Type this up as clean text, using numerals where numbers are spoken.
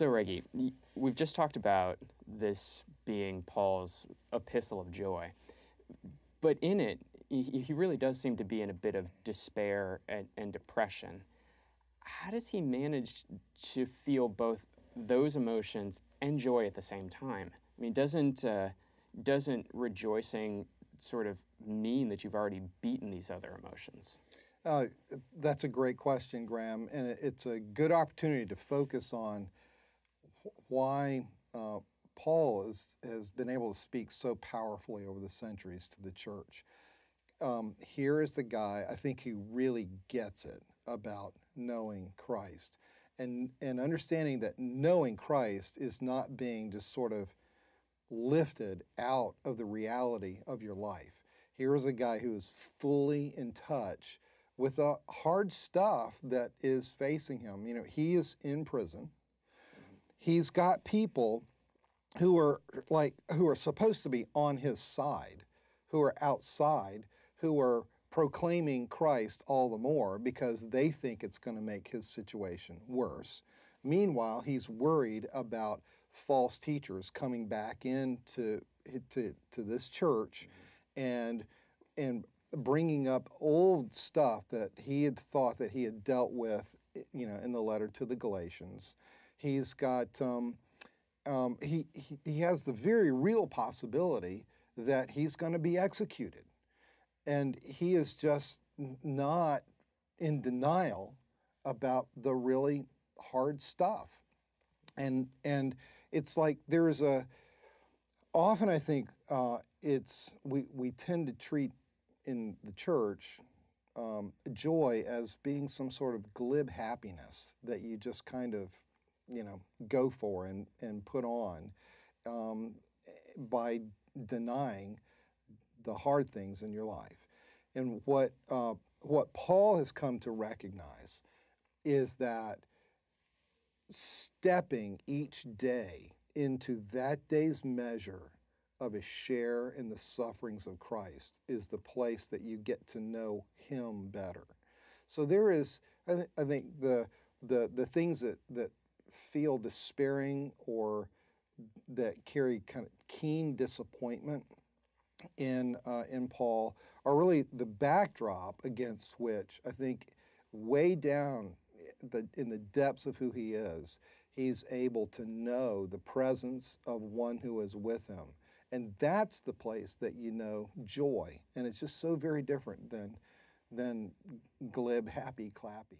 So, Reggie, we've just talked about this being Paul's epistle of joy, but in it, he really does seem to be in a bit of despair and depression. How does he manage to feel both those emotions and joy at the same time? I mean, doesn't rejoicing sort of mean that you've already beaten these other emotions? That's a great question, Graham, and it's a good opportunity to focus on why Paul has been able to speak so powerfully over the centuries to the church. Here is the guy, I think, who really gets it about knowing Christ and understanding that knowing Christ is not being just sort of lifted out of the reality of your life. Here is a guy who is fully in touch with the hard stuff that is facing him. You know, he is in prison. He's got people who are supposed to be on his side, who are outside, who are proclaiming Christ all the more because they think it's going to make his situation worse. Meanwhile, he's worried about false teachers coming back into this church and bringing up old stuff that he had thought that he had dealt with, you know, in the letter to the Galatians. He's got he has the very real possibility that he's going to be executed. And he is just not in denial about the really hard stuff. And it's like there is often I think we tend to treat in the church joy as being some sort of glib happiness that you just kind of, you know, go for and put on by denying the hard things in your life. And what Paul has come to recognize is that stepping each day into that day's measure of a share in the sufferings of Christ is the place that you get to know him better. So there is, I think, the things that feel despairing or that carry kind of keen disappointment in Paul are really the backdrop against which I think way down in the depths of who he is, he's able to know the presence of one who is with him. And that's the place that you know joy. And it's just so very different than glib, happy, clappy.